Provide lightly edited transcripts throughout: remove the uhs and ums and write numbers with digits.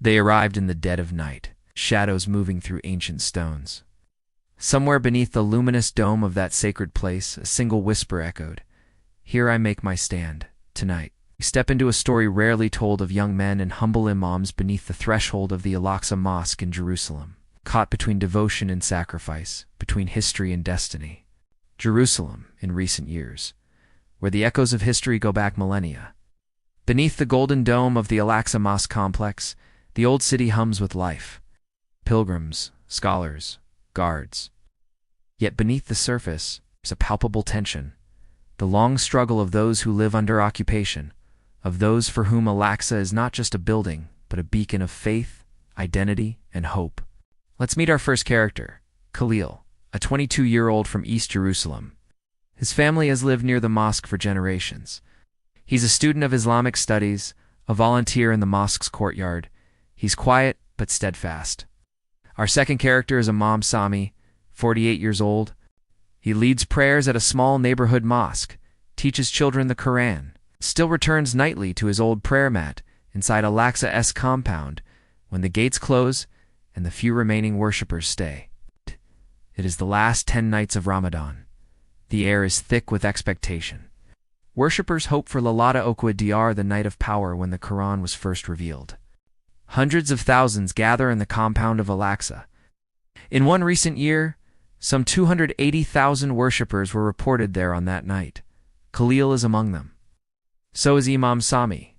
They arrived in the dead of night, shadows moving through ancient stones. Somewhere beneath the luminous dome of that sacred place, a single whisper echoed, "Here I make my stand, tonight." We step into a story rarely told of young men and humble imams beneath the threshold of the Al-Aqsa Mosque in Jerusalem, caught between devotion and sacrifice, between history and destiny. Jerusalem, in recent years, where the echoes of history go back millennia. Beneath the golden dome of the Al-Aqsa Mosque complex, the old city hums with life. Pilgrims, scholars, guards. Yet beneath the surface is a palpable tension, the long struggle of those who live under occupation, of those for whom Al-Aqsa is not just a building, but a beacon of faith, identity, and hope. Let's meet our first character, Khalil, a 22-year-old from East Jerusalem. His family has lived near the mosque for generations. He's a student of Islamic studies, a volunteer in the mosque's courtyard. He's quiet but steadfast. Our second character is Imam Sami, 48 years old. He leads prayers at a small neighborhood mosque, teaches children the Quran, still returns nightly to his old prayer mat inside Al-Aqsa's compound when the gates close and the few remaining worshippers stay. It is the last 10 nights of Ramadan. The air is thick with expectation. Worshippers hope for Laylatul Qadr, the night of power when the Quran was first revealed. Hundreds of thousands gather in the compound of Al-Aqsa. In one recent year, some 280,000 worshippers were reported there on that night. Khalil is among them. So is Imam Sami.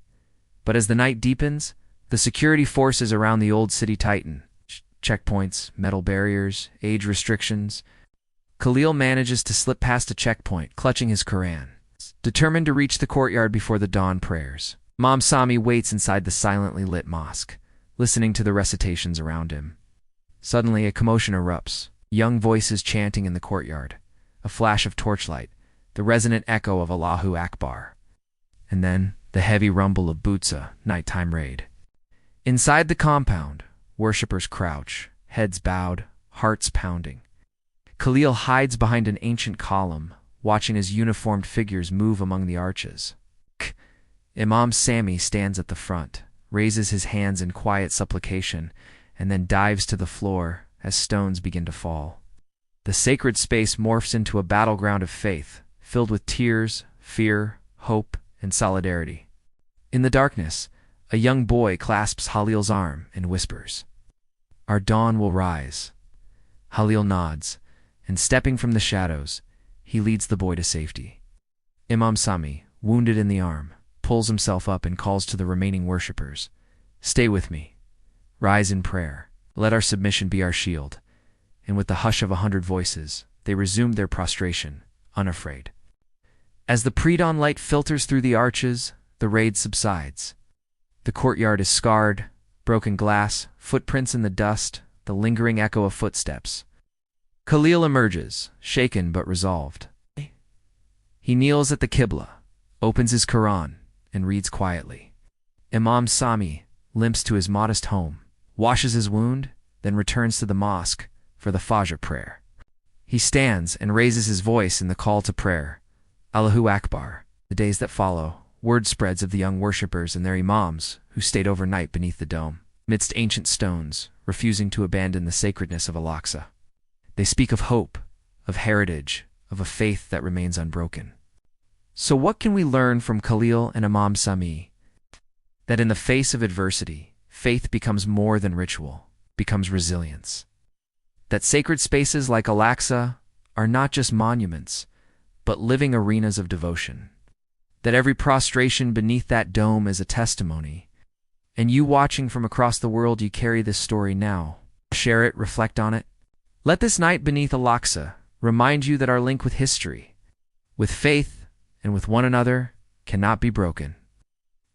But as the night deepens, the security forces around the old city tighten. Checkpoints, metal barriers, age restrictions. Khalil manages to slip past a checkpoint, clutching his Quran, determined to reach the courtyard before the dawn prayers. Imam Sami waits inside the silently lit mosque, listening to the recitations around him. Suddenly, a commotion erupts. Young voices chanting in the courtyard. A flash of torchlight, the resonant echo of Allahu Akbar. And then, the heavy rumble of Butsa, nighttime raid. Inside the compound, worshippers crouch, heads bowed, hearts pounding. Khalil hides behind an ancient column, watching as uniformed figures move among the arches. Imam Sami stands at the front, raises his hands in quiet supplication, and then dives to the floor as stones begin to fall. The sacred space morphs into a battleground of faith, filled with tears, fear, hope, and solidarity. In the darkness, a young boy clasps Khalil's arm and whispers, "Our dawn will rise." Khalil nods, and stepping from the shadows, he leads the boy to safety. Imam Sami, wounded in the arm, pulls himself up and calls to the remaining worshippers, "Stay with me. Rise in prayer. Let our submission be our shield." And with the hush of 100 voices, they resume their prostration, unafraid. As the pre-dawn light filters through the arches, the raid subsides. The courtyard is scarred, broken glass, footprints in the dust, the lingering echo of footsteps. Khalil emerges, shaken but resolved. He kneels at the Qibla, opens his Quran, and reads quietly. Imam Sami limps to his modest home, washes his wound, then returns to the mosque for the Fajr prayer. He stands and raises his voice in the call to prayer. Allahu Akbar. The days that follow, word spreads of the young worshippers and their imams who stayed overnight beneath the dome, amidst ancient stones, refusing to abandon the sacredness of Al-Aqsa. They speak of hope, of heritage, of a faith that remains unbroken. So what can we learn from Khalil and Imam Sami? That in the face of adversity, faith becomes more than ritual, becomes resilience. That sacred spaces like Al-Aqsa are not just monuments, but living arenas of devotion. That every prostration beneath that dome is a testimony. And you watching from across the world, you carry this story now. Share it, reflect on it. Let this night beneath Al-Aqsa remind you that our link with history, with faith, and with one another cannot be broken.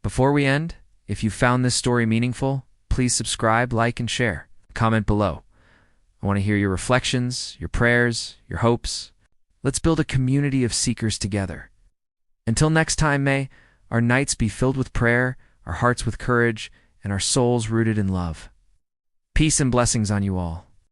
Before we end, if you found this story meaningful, please subscribe, like, and share. Comment below. I want to hear your reflections, your prayers, your hopes. Let's build a community of seekers together. Until next time, may our nights be filled with prayer, our hearts with courage, and our souls rooted in love. Peace and blessings on you all.